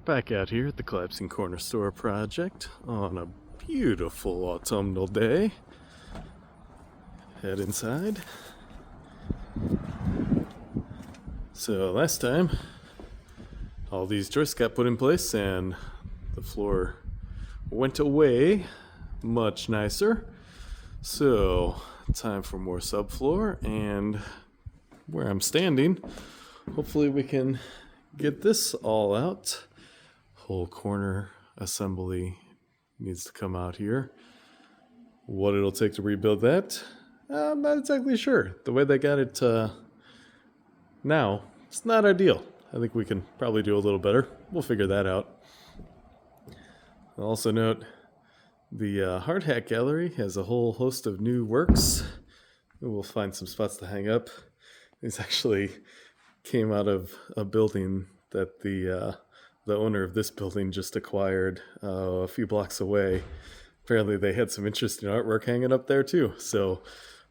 Back out here at the Collapsing Corner Store project on a beautiful autumnal day. Head inside. So last time, all these joists got put in place and the floor went away much nicer. So time for more subfloor, and where I'm standing, hopefully we can get this all out. Whole corner assembly needs to come out here. What it'll take to rebuild that, I'm not exactly sure. The way they got it now, it's not ideal. I think we can probably do a little better. We'll figure that out. I'll also note the Hard Hat Gallery has a whole host of new works. We'll find some spots to hang up. These actually came out of a building that the owner of this building just acquired a few blocks away. Apparently they had some interesting artwork hanging up there too. So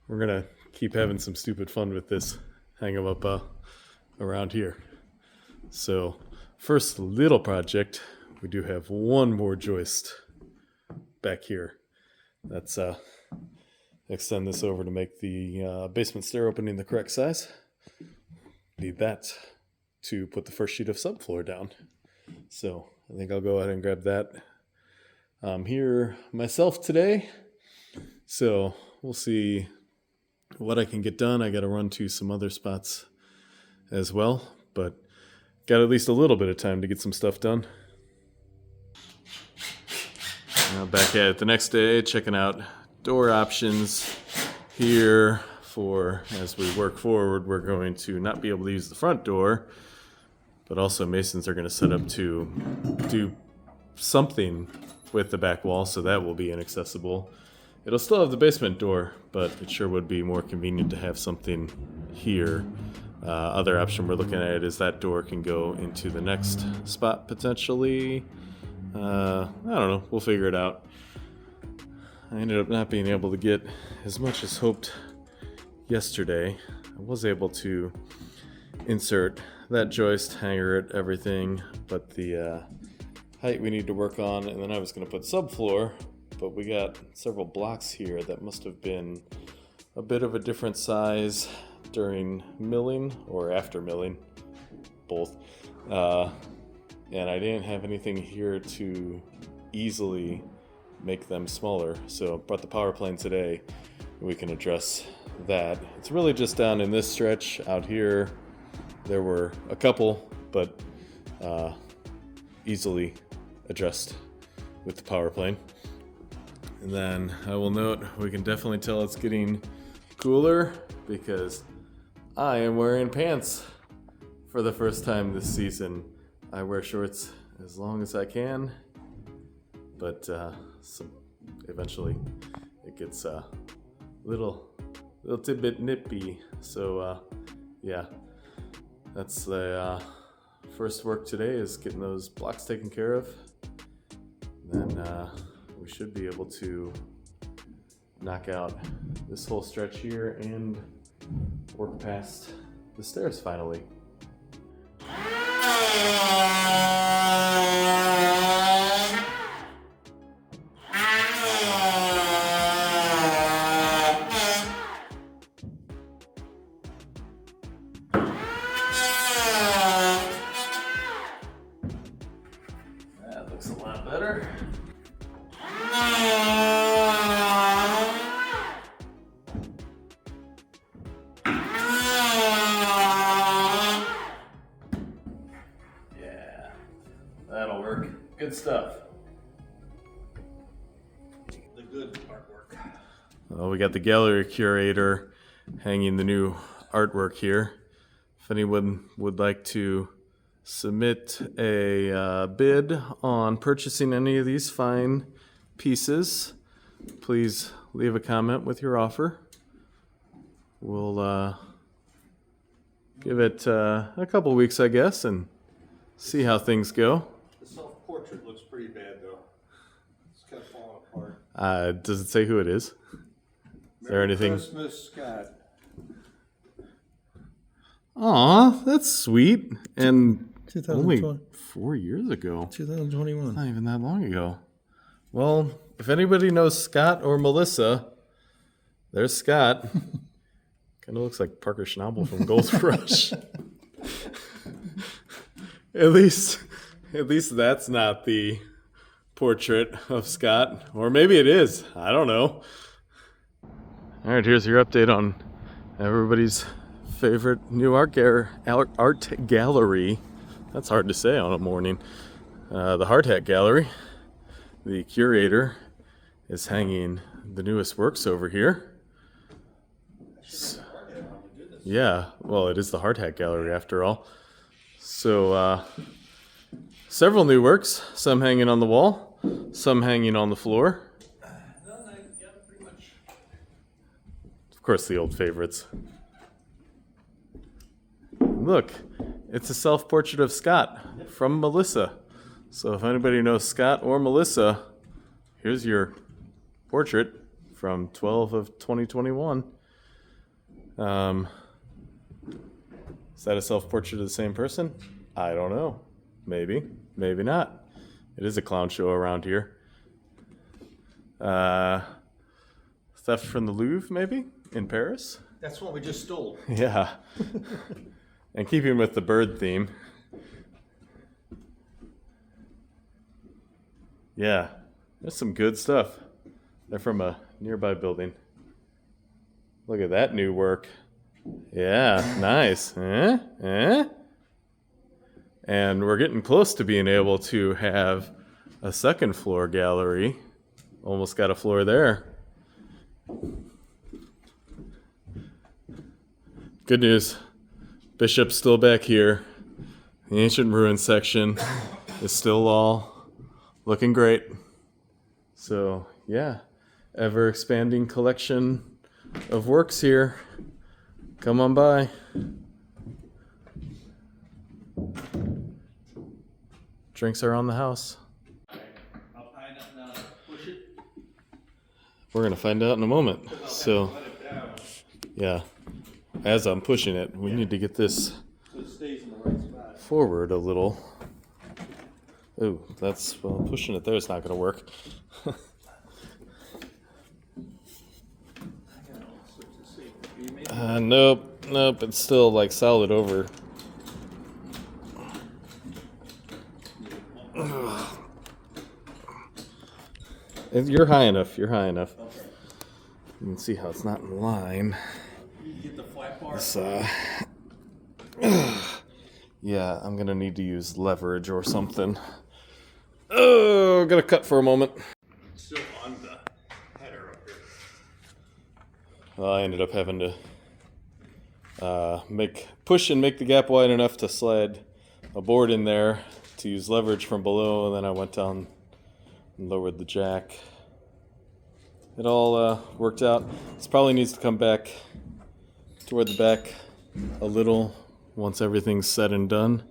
we're going to keep having some stupid fun with this. Hang them up around here. So first little project, we do have one more joist back here. Let's extend this over to make the basement stair opening the correct size. Need that to put the first sheet of subfloor down. So I think I'll go ahead and grab that. I'm here myself today, so we'll see what I can get done. I got to run to some other spots as well, but got at least a little bit of time to get some stuff done. Now back at it the next day, checking out door options here for, as we work forward, we're going to not be able to use the front door, but also masons are going to set up to do something with the back wall, so that will be inaccessible. It'll still have the basement door, but it sure would be more convenient to have something here. Other option we're looking at is that door can go into the next spot potentially. I don't know, we'll figure it out. I ended up not being able to get as much as hoped yesterday. I was able to insert that joist, hanger it, everything, but the height we need to work on, and then I was going to put subfloor, but we got several blocks here that must have been a bit of a different size during milling or after milling, both. And I didn't have anything here to easily make them smaller, so brought the power plane today. We can address that. It's really just down in this stretch out here. There were a couple, but easily addressed with the power plane. And then I will note, we can definitely tell it's getting cooler because I am wearing pants for the first time this season. I wear shorts as long as I can, but eventually it gets a little tidbit nippy. So yeah, that's the first work today, is getting those blocks taken care of. Then we should be able to knock out this whole stretch here and work past the stairs finally. That looks a lot better. Yeah, that'll work. Good stuff. The good artwork. Well, we got the gallery curator hanging the new artwork here. If anyone would like to submit a bid on purchasing any of these fine pieces, please leave a comment with your offer. We'll give it a couple weeks, I guess, and see how things go. The self-portrait looks pretty bad, though. It's kind of falling apart. Does it say who it is? Is there anything? Christmas, Scott. Aw, that's sweet. And Only 2020, 4 years ago. 2021. Not even that long ago. Well, if anybody knows Scott or Melissa, there's Scott. Kind of looks like Parker Schnabel from Gold Rush. At least that's not the portrait of Scott. Or maybe it is. I don't know. All right, here's your update on everybody's favorite new art gallery. That's hard to say on a morning. The Hard Hat Gallery. The curator is hanging the newest works over here. Yeah, well, it is the Hard Hat Gallery after all. So, several new works, some hanging on the wall, some hanging on the floor. Of course, the old favorites. Look, it's a self-portrait of Scott from Melissa. So if anybody knows Scott or Melissa, here's your portrait from 12 of 2021. Is that a self-portrait of the same person? I don't know. Maybe. Maybe not. It is a clown show around here. Theft from the Louvre, maybe? In Paris? That's what we just stole. Yeah. And keeping with the bird theme. Yeah. There's some good stuff. They're from a nearby building. Look at that new work. Yeah, nice. And we're getting close to being able to have a second floor gallery. Almost got a floor there. Good news. Bishop's still back here. The ancient ruins section is still all looking great. So, yeah, ever expanding collection of works here. Come on by. Drinks are on the house. We're going to find out in a moment. So, yeah, as I'm pushing it, we need to get this forward a little. Oh, well, pushing it there is not going to work. Nope, it's still like solid over. You're high enough. Okay. You can see how it's not in line. You get the flat bar. Yeah, I'm gonna need to use leverage or something. Oh, gotta cut for a moment. Still on the header up here. Well, I ended up having to push and make the gap wide enough to slide a board in there to use leverage from below, and then I went down and lowered the jack. It all worked out. This probably needs to come back toward the back a little once everything's said and done.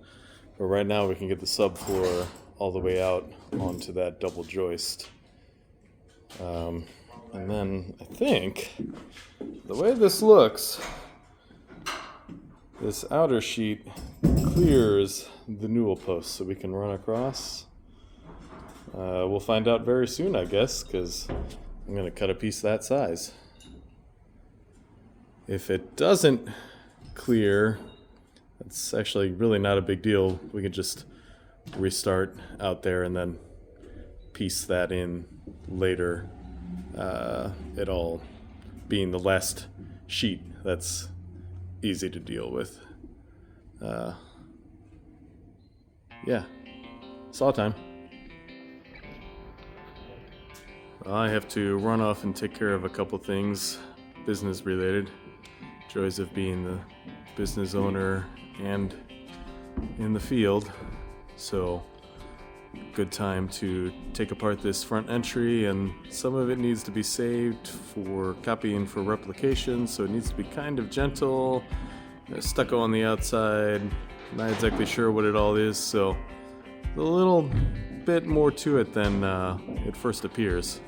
But right now we can get the subfloor all the way out onto that double joist. And then I think the way this looks, this outer sheet clears the newel post so we can run across. We'll find out very soon, I guess, because I'm going to cut a piece that size. If it doesn't clear, it's actually really not a big deal. We can just restart out there and then piece that in later. It all being the last sheet that's easy to deal with. Yeah, saw time. I have to run off and take care of a couple things business related. Joys of being the business owner and in the field. So, good time to take apart this front entry, and some of it needs to be saved for copying for replication, so it needs to be kind of gentle. There's stucco on the outside, not exactly sure what it all is, so a little bit more to it than it first appears.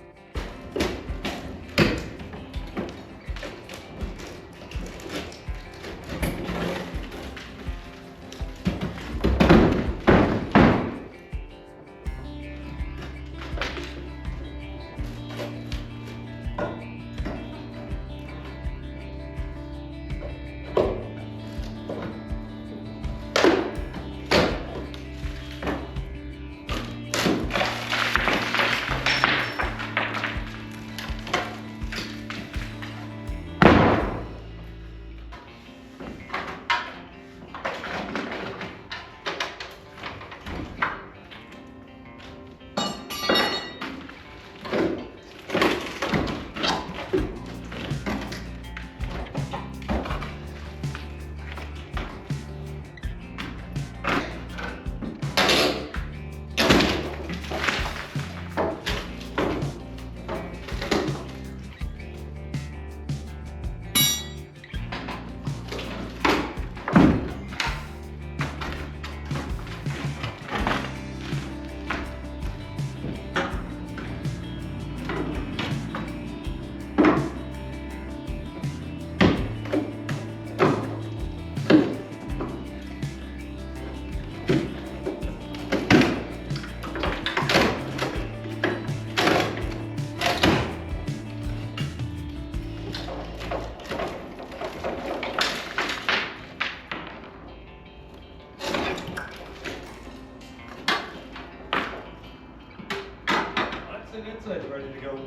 sitting inside ready to go.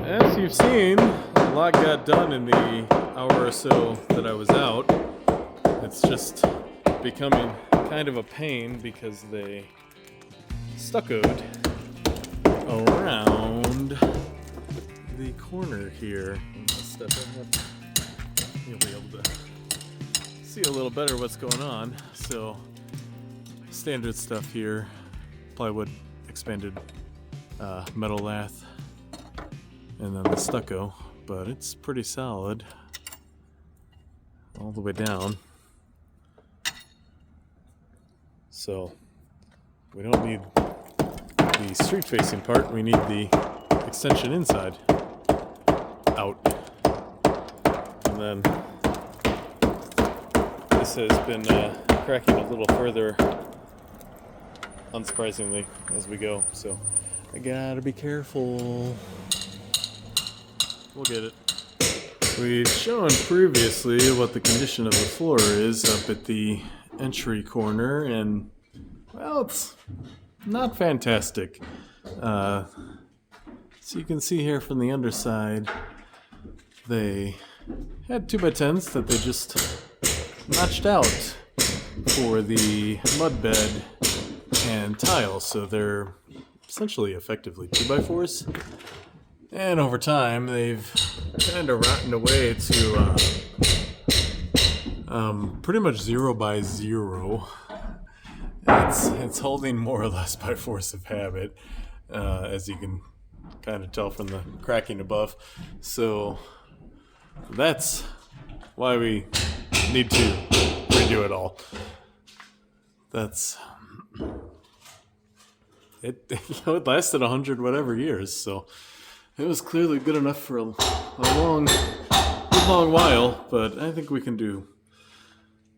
As you've seen, a lot got done in the hour or so that I was out. It's just becoming kind of a pain because they stuccoed around the corner here. I'm gonna step up. You'll be able to see a little better what's going on. So, standard stuff here: plywood, expanded metal lath, and then the stucco, but it's pretty solid all the way down. So we don't need the street facing part, we need the extension inside out. And then this has been cracking a little further, unsurprisingly, as we go. So I gotta be careful. We'll get it. We've shown previously what the condition of the floor is up at the entry corner, and well, it's not fantastic. So you can see here from the underside, they had 2x10s that they just notched out for the mud bed and tile, so they're essentially effectively 2x4s. And over time, they've kind of rotten away to pretty much 0x0. It's holding more or less by force of habit, as you can kind of tell from the cracking above. So that's why we need to redo it all. That's it. It lasted 100 whatever years, so it was clearly good enough for a long while, but I think we can do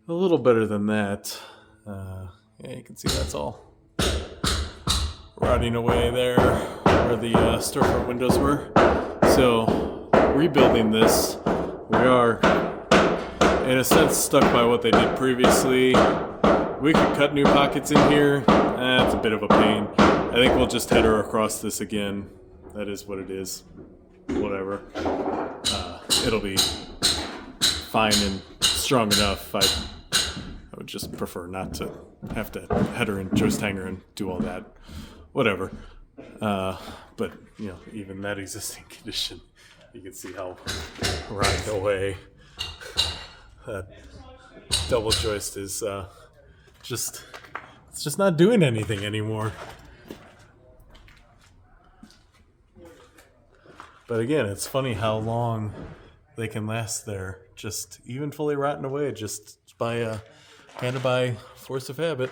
a little better than that. Yeah, you can see that's all rotting away there where the storefront windows were. So, rebuilding this, we are, in a sense, stuck by what they did previously. We could cut new pockets in here. That's a bit of a pain. I think we'll just header across this again. That is what it is. Whatever. It'll be fine and strong enough. I would just prefer not to have to header and joist hanger and do all that. Whatever. But, you know, even that existing condition, you can see how rotted away that double joist is. It's just not doing anything anymore. But again, it's funny how long they can last there, just even fully rotting away, just by kind of by force of habit.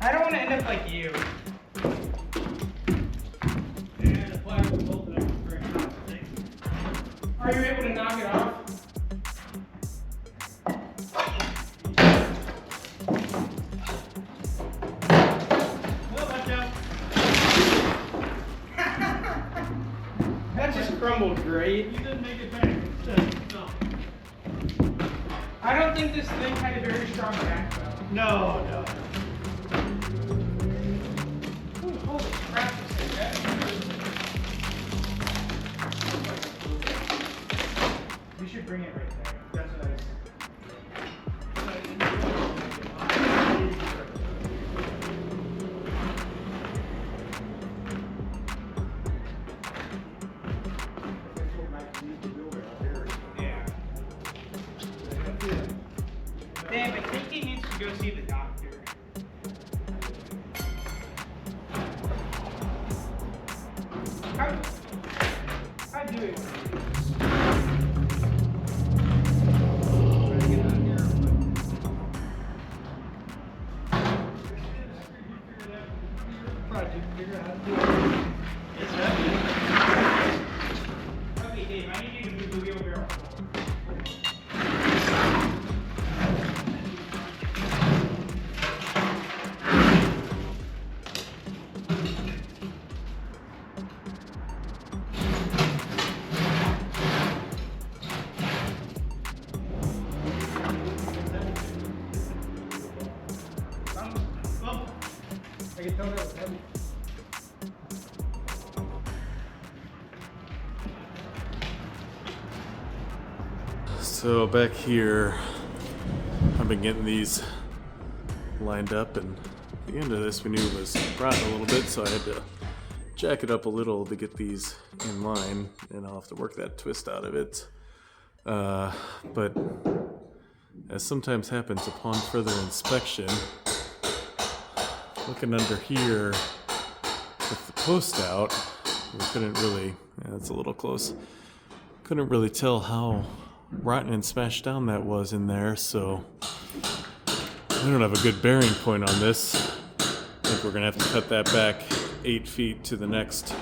I don't want to end up like you. crumbled great. You didn't make it back. No. I don't think this thing had a very strong backbone. No, no. Ooh, holy crap, this thing is. You should bring it right there. That's what I was. Yeah. Damn, I think he needs to go see the doctor. How do we Probably figure out how to do it. It's heavy. Okay, Dave, I need you to move the wheelbarrow. I can tell that was heavy. So back here, I've been getting these lined up, and the end of this we knew was rotten a little bit, so I had to jack it up a little to get these in line, and I'll have to work that twist out of it. But as sometimes happens upon further inspection, looking under here with the post out, we couldn't really, that's a little close, couldn't really tell how rotten and smashed down that was in there, so I don't have a good bearing point on this. I think we're gonna have to cut that back 8 feet to the next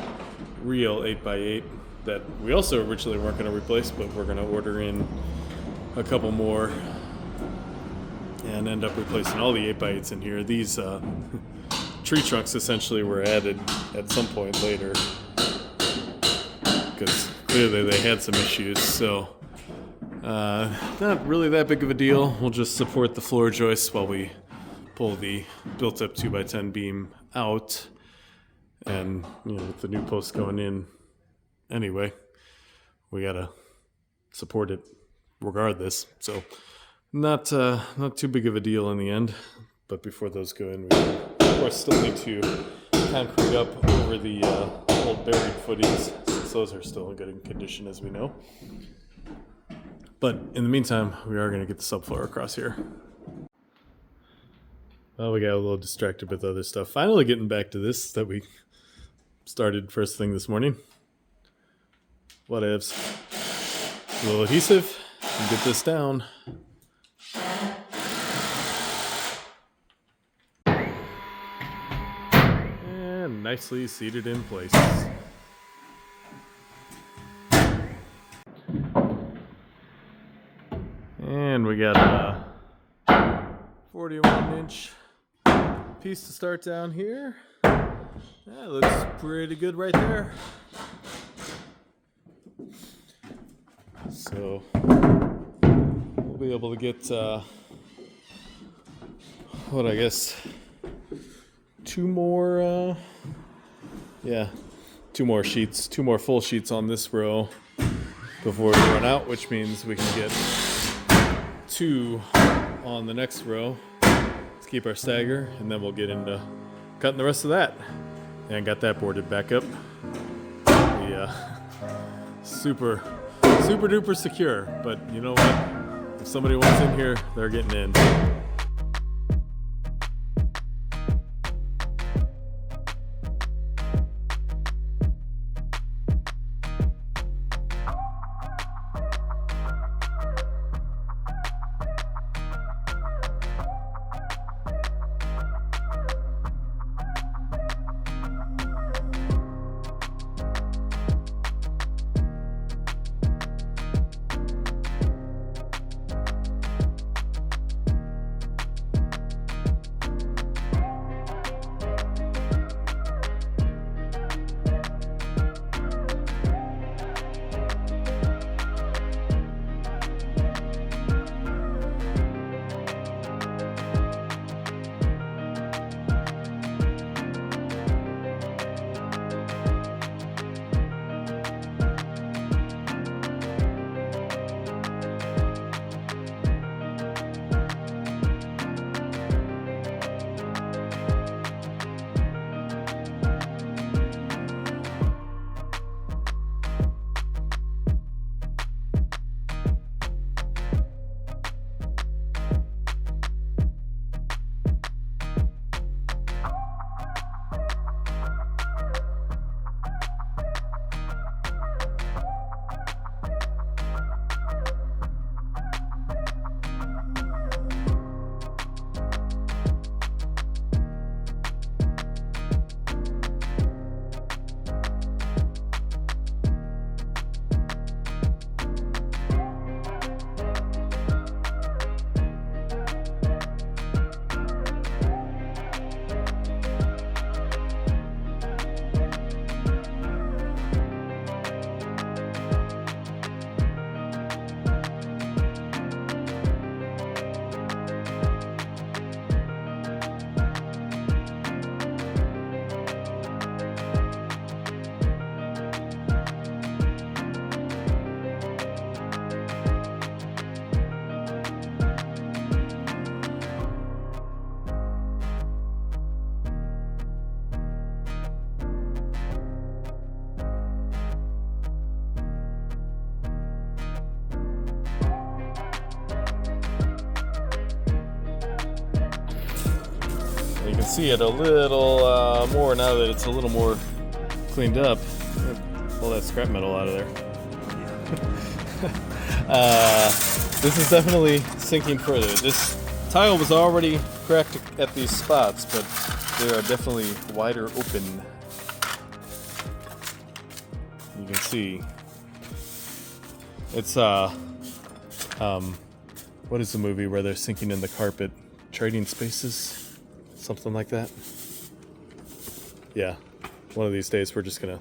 real 8x8 that we also originally weren't gonna replace, but we're gonna order in a couple more and end up replacing all the 8x8s in here. These tree trunks essentially were added at some point later because clearly they had some issues, so not really that big of a deal. We'll just support the floor joists while we pull the built-up 2x10 beam out, and with the new post going in anyway, we gotta support it regardless. So not too big of a deal in the end. But before those go in, we of course still need to concrete up over the old buried footings, since those are still in good condition, as we know. But in the meantime, we are going to get the subfloor across here. Well, we got a little distracted with other stuff. Finally getting back to this that we started first thing this morning. Whatevs. A little adhesive and get this down. And nicely seated in place. And we got a 41-inch piece to start down here. That looks pretty good right there. So we'll be able to get what I guess two more sheets, two more full sheets on this row before we run out, which means we can get 2 on the next row. Let's keep our stagger, and then we'll get into cutting the rest of that. And got that boarded back up. Super duper secure, but you know what? If somebody wants in here, they're getting in. can see it a little more now that it's a little more cleaned up. Pull that scrap metal out of there. This is definitely sinking further. This tile was already cracked at these spots, but they are definitely wider open. You can see it's what is the movie where they're sinking in the carpet? Trading Spaces? Something like that? Yeah. One of these days we're just gonna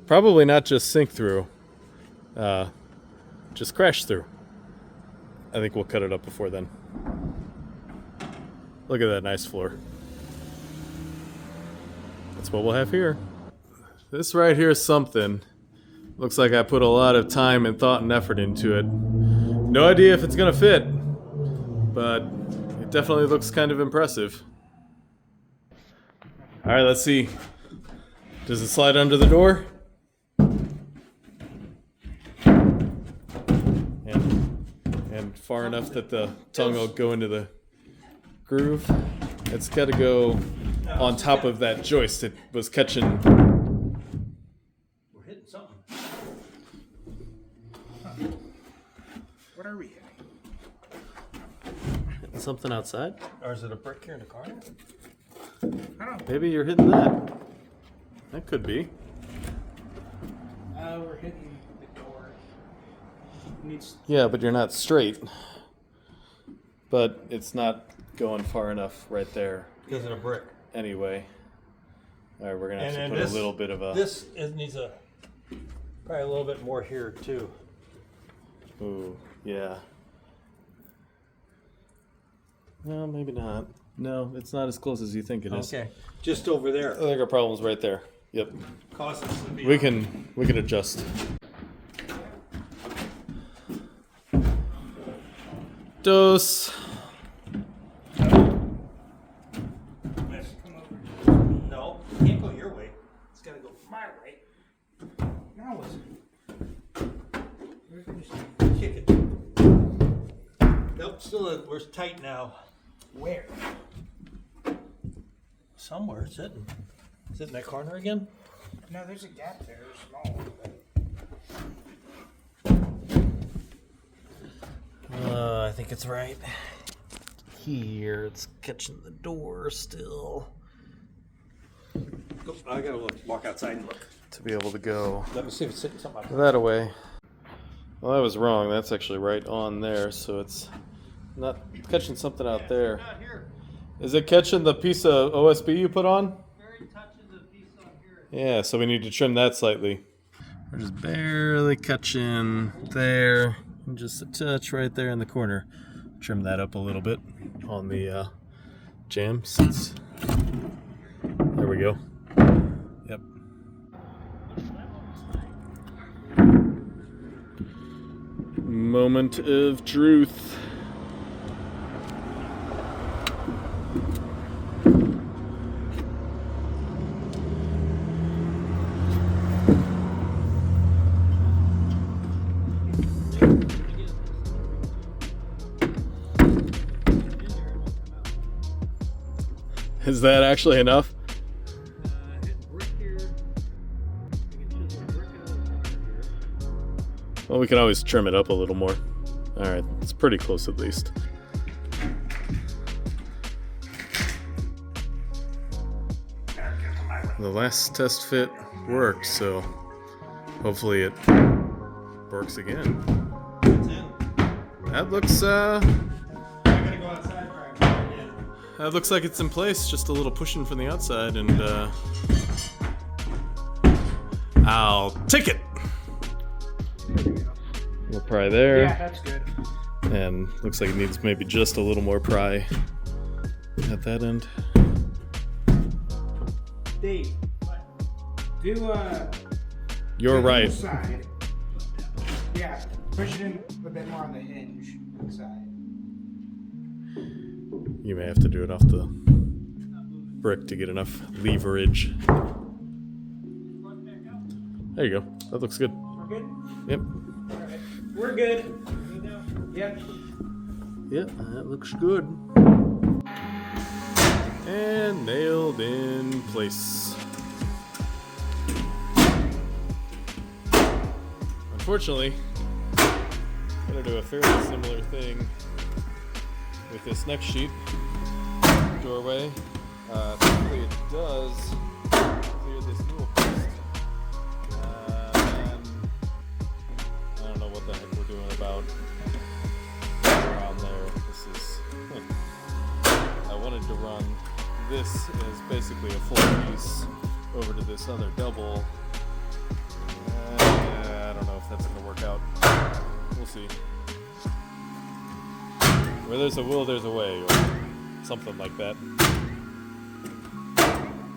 probably not just sink through, just crash through. I think we'll cut it up before then. Look at that nice floor. That's what we'll have here. This right here is something. Looks like I put a lot of time and thought and effort into it. No idea if it's gonna fit, but it definitely looks kind of impressive. All right, let's see. Does it slide under the door? And far enough that the tongue will go into the groove. It's got to go on top of that joist. It was catching. We're hitting something. What are we hitting? Something outside? Or is it a brick here in the corner? I don't. Maybe you're hitting that. That could be. We're hitting the door. Needs. Yeah, but you're not straight. But it's not going far enough right there Because of a brick. anyway. All right, we're gonna have And to then put this- a little bit of a. This needs probably a little bit more here too. Ooh, yeah. No, maybe not. No, it's not as close as you think it is. Okay. Just over there. I think our problem's right there. Yep. Cause us to be We can adjust. Dose. No, it can't go your way. It's gotta go My way. Now listen. We're finished. kick it. Nope, still we're tight now. Where? Somewhere it's hitting. Is it in that corner again? No, there's a gap there, small. I think it's right here. It's catching the door still. Go, I gotta walk outside and look. To be able to go Let me see if it's hitting something out there. that away. Well, that was wrong. That's actually right on there, so it's not catching something out there. Not here. Is it catching the piece of OSB you put on? Very touches a piece on here. Yeah, so we need to trim that slightly. We're just barely catching there, and just a touch right there in the corner. Trim that up a little bit on the jam seats. There we go. Yep. Moment of truth. Is that actually enough? Well, we can always trim it up a little more. All right, it's pretty close at least. The last test fit worked, so hopefully it works again. It's in. That looks I gotta go outside for it again. that looks like it's in place. Just a little pushing from the outside, and I'll take it. We'll pry there. Yeah, that's good. And looks like it needs maybe just a little more pry at that end. Dave, do You're the right. Side. Yeah, push it in a bit more on the hinge side. You may have to do it off the brick to get enough leverage. There you go. That looks good. We're good? Yep. Alright. We're good. Yep. Yep, that looks good. And nailed in place. Unfortunately, I'm going to do a fairly similar thing with this next sheet doorway. Thankfully it does clear this newel post. And I don't know what the heck we're doing about around there. This is... I wanted to run this as basically a full piece over to this other double. I don't know if that's going to work out. We'll see. Where there's a will, there's a way, or something like that.